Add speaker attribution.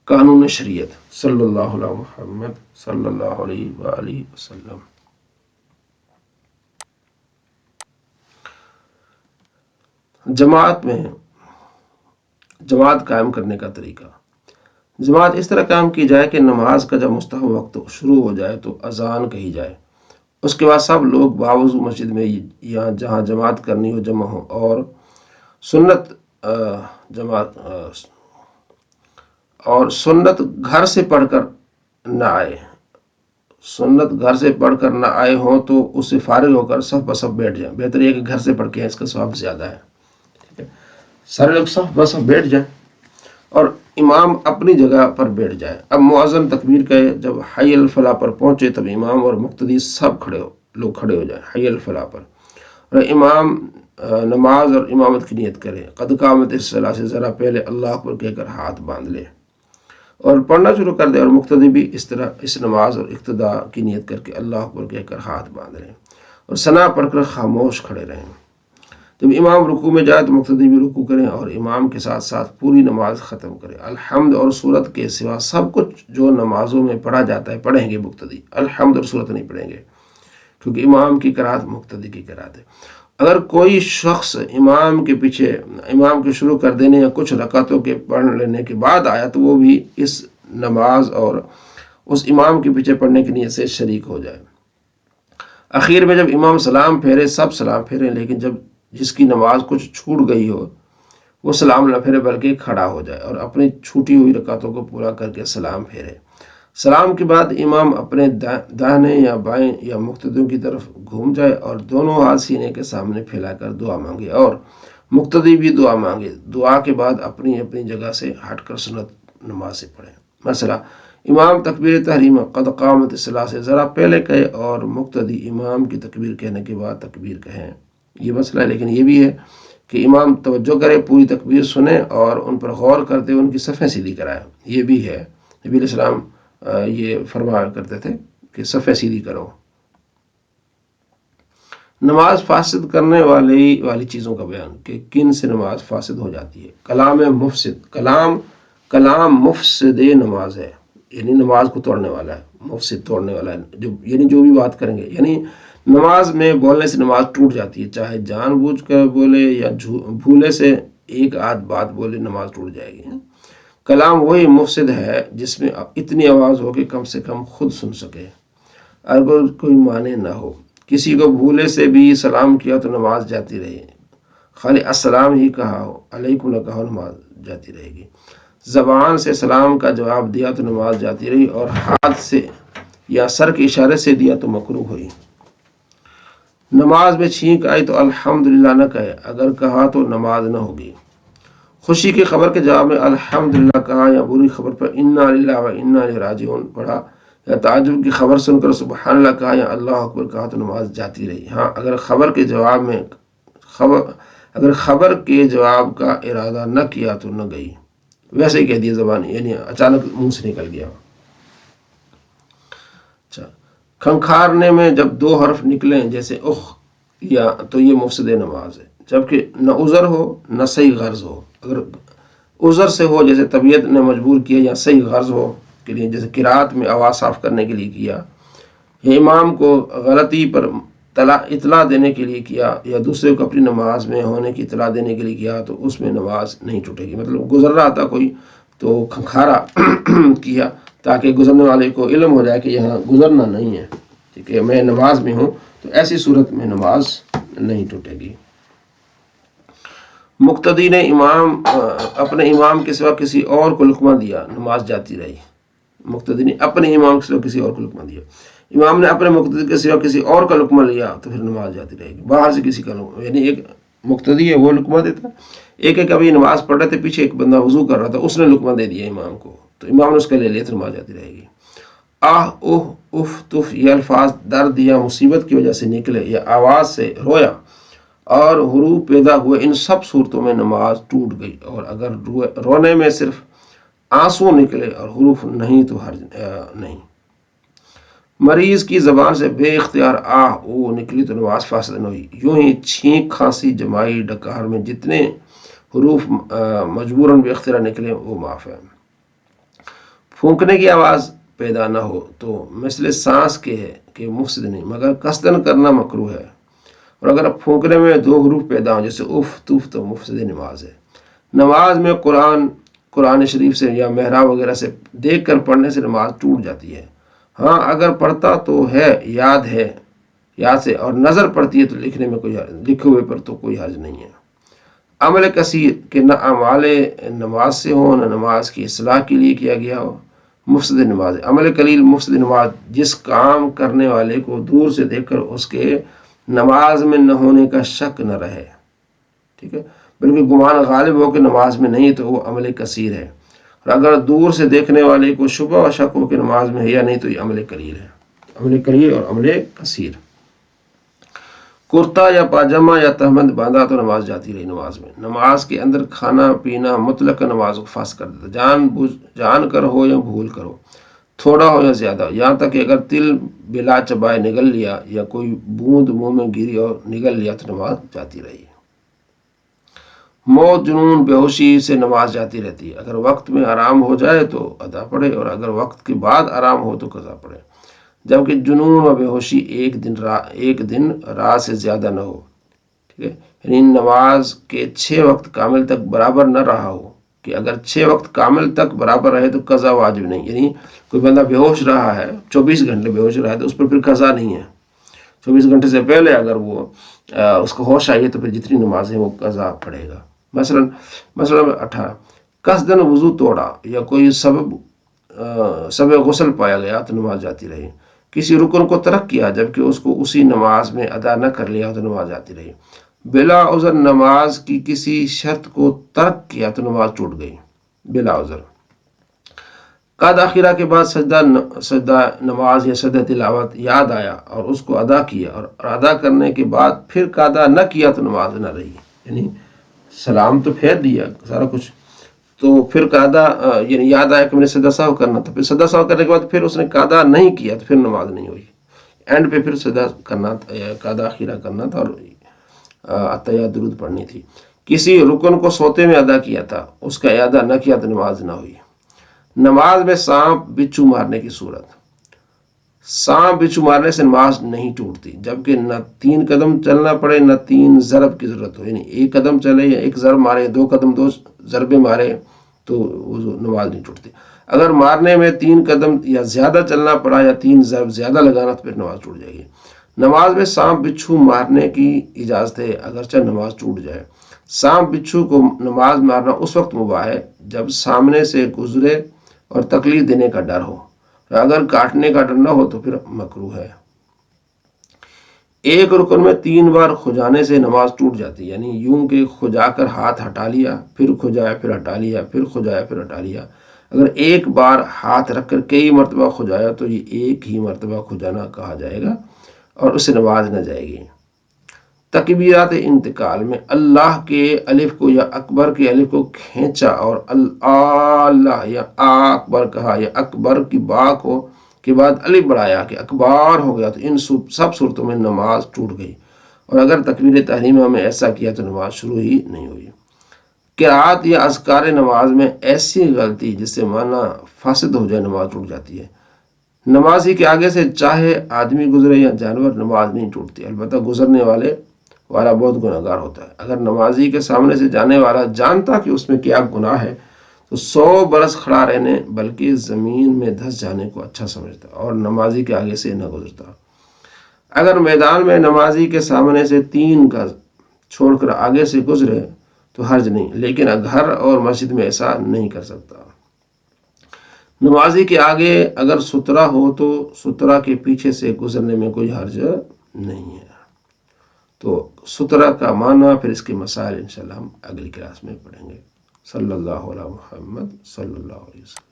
Speaker 1: قانون شریعت صلی اللہ علیہ محمد صلی اللہ علیہ وآلہ وسلم۔ جماعت قائم کرنے کا طریقہ۔ جماعت اس طرح قائم کی جائے کہ نماز کا جب مستحب وقت شروع ہو جائے تو اذان کہی جائے، اس کے بعد سب لوگ باوضو مسجد میں یا جہاں جماعت کرنی ہو جمع ہوں، اور سنت گھر سے پڑھ کر نہ آئے ہوں تو اس سے فارغ ہو کر صف بصف بیٹھ جائیں۔ بہتر یہ کہ گھر سے پڑھ کے اس کا ثواب زیادہ ہے۔ سارے لوگ صف بصف بیٹھ جائیں اور امام اپنی جگہ پر بیٹھ جائے۔ اب مؤذن تکبیر کہے، جب حی الفلاح پر پہنچے تب امام اور مقتدی سب کھڑے ہو جائیں حی الفلاح پر، اور امام نماز اور امامت کی نیت کرے۔ قد قامت الصلاۃ سے ذرا پہلے اللہ اکبر کہہ کر ہاتھ باندھ لے اور پڑھنا شروع کر دے، اور مقتدی بھی اس طرح اس نماز اور اقتداء کی نیت کر کے اللہ اکبر کہہ کر ہاتھ باندھ لیں اور ثنا پڑھ کر خاموش کھڑے رہیں۔ جب امام رکوع میں جائے تو مقتدی بھی رکوع کریں اور امام کے ساتھ ساتھ پوری نماز ختم کرے۔ الحمد اور سورت کے سوا سب کچھ جو نمازوں میں پڑھا جاتا ہے پڑھیں گے مقتدی، الحمد اور سورت نہیں پڑھیں گے، کیونکہ امام کی قرات مقتدی کی قرات ہے۔ اگر کوئی شخص امام کے شروع کر دینے یا کچھ رکعتوں کے پڑھ لینے کے بعد آیا تو وہ بھی اس نماز اور اس امام کے پیچھے پڑھنے کی نیت سے شریک ہو جائے۔ اخیر میں جب امام سلام پھیرے سب سلام پھیریں، لیکن جس کی نماز کچھ چھوٹ گئی ہو وہ سلام نہ پھیرے بلکہ کھڑا ہو جائے اور اپنی چھوٹی ہوئی رکعتوں کو پورا کر کے سلام پھیرے۔ سلام کے بعد امام اپنے داہنے یا بائیں یا مقتدیوں کی طرف گھوم جائے اور دونوں ہاتھ سینے کے سامنے پھیلا کر دعا مانگے، اور مقتدی بھی دعا مانگے۔ دعا کے بعد اپنی اپنی جگہ سے ہٹ کر سنت نماز سے پڑھیں۔ مسئلہ: امام تکبیر تحریمہ قد قامت الصلاۃ سے ذرا پہلے کہے اور مقتدی امام کی تکبیر کہنے کے بعد تکبیر کہیں۔ یہ مسئلہ ہے، لیکن یہ بھی ہے کہ امام توجہ کرے، پوری تکبیر سنے اور ان پر غور کرتے ان کی صفیں سیدھی کرائے۔ یہ بھی ہے، نبی علیہ السلام یہ فرمایا کرتے تھے کہ صفیں سیدھی کرو۔ نماز فاسد کرنے والی چیزوں کا بیان کہ کن سے نماز فاسد ہو جاتی ہے۔ کلام مفسد، کلام مفسد نماز ہے، یعنی نماز کو توڑنے والا ہے، مفسد توڑنے والا ہے، یعنی جو بھی بات کریں گے، یعنی نماز میں بولنے سے نماز ٹوٹ جاتی ہے، چاہے جان بوجھ کر بولے یا بھولے سے ایک آدھ بات بولے نماز ٹوٹ جائے گی۔ کلام وہی مفسد ہے جس میں اتنی آواز ہو کہ کم سے کم خود سن سکے، اگر کوئی معنی نہ ہو۔ کسی کو بھولے سے بھی سلام کیا تو نماز جاتی رہے، خالی السلام ہی کہا ہو، علیکم نہ کہا ہو، نماز جاتی رہے گی۔ زبان سے سلام کا جواب دیا تو نماز جاتی رہی، اور ہاتھ سے یا سر کے اشارے سے دیا تو مکروہ ہوئی۔ نماز میں چھینک آئی تو الحمدللہ نہ کہے، اگر کہا تو نماز نہ ہوگی۔ خوشی کی خبر کے جواب میں الحمدللہ کہا یا بری خبر پر انا للہ و انا الیہ راجعون پڑھا، یا تعجب کی خبر سن کر سبحان اللہ کہا یا اللہ اکبر کہا تو نماز جاتی رہی۔ ہاں، اگر خبر کے جواب کا ارادہ نہ کیا تو نہ گئی، ویسے ہی کہہ دیا زبان، یعنی اچانک منہ سے نکل گیا۔ کھنکھارنے میں جب دو حرف نکلیں جیسے اخ یا تو یہ مفسد نماز ہے، جبکہ نہ عذر ہو نہ صحیح غرض ہو۔ اگر عذر سے ہو جیسے طبیعت نے مجبور کیا، یا صحیح غرض ہو کے لیے جیسے قرات میں آواز صاف کرنے کے لیے کیا، یا امام کو غلطی پر اطلاع دینے کے لیے کیا، یا دوسرے کو اپنی نماز میں ہونے کی اطلاع دینے کے لیے کیا، تو اس میں نماز نہیں ٹوٹے گی۔ مطلب گزر رہا تھا کوئی تو کھنکھارا کیا تاکہ گزرنے والے کو علم ہو جائے کہ یہاں گزرنا نہیں ہے، ٹھیک ہے، میں نماز میں ہوں، تو ایسی صورت میں نماز نہیں ٹوٹے گی۔ مقتدی نے اپنے امام کے سوا کسی اور کو لقمہ دیا، نماز جاتی رہی۔ مقتدی نے اپنے امام کے سوا کسی اور کو لقمہ دیا، امام نے اپنے مقتدی کے سوا کسی اور کا لقمہ لیا تو پھر نماز جاتی رہے گی۔ باہر سے کسی کا لقمہ، یعنی ایک مقتدی ہے وہ لقمہ دیتا، ایک ابھی نماز پڑھ رہے تھے، پیچھے ایک بندہ وضو کر رہا تھا، اس نے لقمہ دے دیا امام کو، تو امام نے اس کا لے لیا تو نماز جاتی رہے گی۔ آہ، اوہ، اف، تف یہ الفاظ درد یا مصیبت کی وجہ سے نکلے یا آواز سے رویا اور حروف پیدا ہوئے، ان سب صورتوں میں نماز ٹوٹ گئی، اور اگر رونے میں صرف آنسو نکلے اور حروف نہیں تو حرج نہیں۔ مریض کی زبان سے بے اختیار آہ او نکلی تو نماز فاسد نہ ہوئی۔ یوں ہی چھینک، کھانسی، جمائی، ڈکار میں جتنے حروف مجبوراً بے اختیار نکلے وہ معاف ہے۔ پھونکنے کی آواز پیدا نہ ہو تو مثل سانس کے ہے کہ مفسد نہیں، مگر قصدن کرنا مکروہ ہے، اور اگر پھونکنے میں دو حروف پیدا ہوں جیسے اف تف تو مفسد نماز ہے۔ نماز میں قرآن شریف سے یا محراب وغیرہ سے دیکھ کر پڑھنے سے نماز ٹوٹ جاتی ہے۔ ہاں اگر پڑھتا تو ہے یاد سے اور نظر پڑتی ہے تو لکھے ہوئے پر تو کوئی حرج نہیں ہے۔ عمل کثیر کہ نہ اعمال نماز سے ہو نہ نماز کی اصلاح کے لیے کیا گیا ہو، مفسد نماز ہے۔ عمل قلیل مفسد نماز، جس کام کرنے والے کو دور سے دیکھ کر اس کے نماز میں نہ ہونے کا شک نہ رہے، ٹھیک ہے، بلکہ گمان غالب ہو کہ نماز میں نہیں تو وہ عمل کثیر ہے، اور اگر دور سے دیکھنے والے کو شبہ و شک ہو کہ نماز میں ہے یا نہیں تو یہ عمل قلیل ہے، عمل قلیل اور عمل کثیر۔ کرتا یا پاجامہ یا تہمد باندھا تو نماز جاتی رہی۔ نماز کے اندر کھانا پینا مطلق نماز کو فاسد کر دیتا، جان کر ہو یا بھول کر ہو، تھوڑا ہو یا زیادہ، یہاں تک کہ اگر تل بلا چبائے نگل لیا یا کوئی بوند منہ میں گری اور نگل لیا تو نماز جاتی رہی۔ موت، جنون، بے ہوشی سے نماز جاتی رہتی ہے، اگر وقت میں آرام ہو جائے تو ادا پڑھے اور اگر وقت کے بعد آرام ہو تو قضا پڑھے، جبکہ جنون و بے ہوشی ایک دن رات سے زیادہ نہ ہو، ٹھیک ہے، یعنی نماز کے 6 وقت کامل تک برابر نہ رہا ہو، کہ اگر 6 وقت کامل تک برابر رہے تو قضا واجب نہیں، یعنی کوئی بندہ بے ہوش رہا ہے 24 گھنٹے بے ہوش رہا ہے تو اس پر پھر قضا نہیں ہے، 24 گھنٹے سے پہلے اگر وہ اس کو ہوش آئی ہے تو پھر جتنی نماز ہے وہ قضا پڑھے گا۔ مثلا 18 قصدن وضو توڑا یا کوئی سبب غسل پایا گیا تو نماز جاتی رہی، کسی رکن کو ترک کیا جبکہ اس کو اسی نماز میں ادا نہ کر لیا تو نماز جاتی رہی، بلا عذر نماز کی کسی شرط کو ترک کیا تو نماز ٹوٹ گئی بلا عذر۔ قد آخرہ کے بعد سجدہ نماز یا سجدہ تلاوت یاد آیا اور اس کو ادا کیا اور ادا کرنے کے بعد پھر قادا نہ کیا تو نماز نہ رہی، یعنی سلام تو پھیر دیا سارا کچھ تو پھر قادا یعنی یاد آیا کہ میں نے سجدہ سہو کرنا تھا، پھر سجدہ سہو کرنے کے بعد پھر اس نے قادا نہیں کیا تو پھر نماز نہیں ہوئی، اینڈ پہ پھر سجدہ کرنا تھا، قادا آخرہ کرنا تھا اور اتحیات درود پڑھنی تھی۔ کسی رکن کو سوتے میں ادا کیا تھا، اس کا اعادہ نہ کیا تو نماز نہ ہوئی۔ نماز میں سانپ بچھو مارنے کی صورت، سانپ بچھو مارنے سے نماز نہیں ٹوٹتی جبکہ نہ 3 قدم چلنا پڑے نہ 3 ضرب کی ضرورت ہو، یعنی 1 قدم چلے یا 1 ضرب مارے، 2 قدم 2 ضربے مارے تو نماز نہیں ٹوٹتی، اگر مارنے میں 3 قدم یا زیادہ چلنا پڑا یا 3 ضرب زیادہ لگانا تو پھر نماز ٹوٹ جائے گی۔ نماز میں سانپ بچھو مارنے کی اجازت ہے اگرچہ نماز ٹوٹ جائے۔ سانپ بچھو کو نماز مارنا اس وقت مباح ہے جب سامنے سے گزرے اور تکلیف دینے کا ڈر ہو، اگر کاٹنے کا ڈر نہ ہو تو پھر مکروہ ہے۔ ایک رکن میں 3 بار کھجانے سے نماز ٹوٹ جاتی ہے، یعنی یوں کہ کھجا کر ہاتھ ہٹا لیا پھر کھجایا پھر ہٹا لیا پھر کھجایا پھر ہٹا لیا، اگر ایک بار ہاتھ رکھ کر کئی مرتبہ کھجایا تو یہ ایک ہی مرتبہ کھجانا کہا جائے گا اور اسے نماز نہ جائے گی۔ تکبیرات انتقال میں اللہ کے الف کو یا اکبر کے الف کو کھینچا اور اللہ یا اکبر کہا یا اکبر کی با کو کے بعد الف بڑھایا کہ اکبار ہو گیا تو ان سب صورتوں میں نماز ٹوٹ گئی، اور اگر تکبیر تحریمہ میں ایسا کیا تو نماز شروع ہی نہیں ہوئی۔ قرات یا اذکار نماز میں ایسی غلطی جس سے معنی فاسد ہو جائے نماز ٹوٹ جاتی ہے۔ نمازی کے آگے سے چاہے آدمی گزرے یا جانور نماز نہیں ٹوٹتی، البتہ گزرنے والا بہت گناہگار ہوتا ہے۔ اگر نمازی کے سامنے سے جانے والا جانتا کہ اس میں کیا گناہ ہے تو 100 برس کھڑا رہنے بلکہ زمین میں دھس جانے کو اچھا سمجھتا اور نمازی کے آگے سے نہ گزرتا۔ اگر میدان میں نمازی کے سامنے سے 3 گز چھوڑ کر آگے سے گزرے تو حرج نہیں، لیکن گھر اور مسجد میں ایسا نہیں کر سکتا۔ نمازی کے آگے اگر سترہ ہو تو سترہ کے پیچھے سے گزرنے میں کوئی حرج نہیں ہے۔ تو سترہ کا معنی پھر اس کے مسائل انشاءاللہ ہم اگلی کلاس میں پڑھیں گے۔ صلی اللہ علیہ محمد صلی اللہ علیہ وسلم۔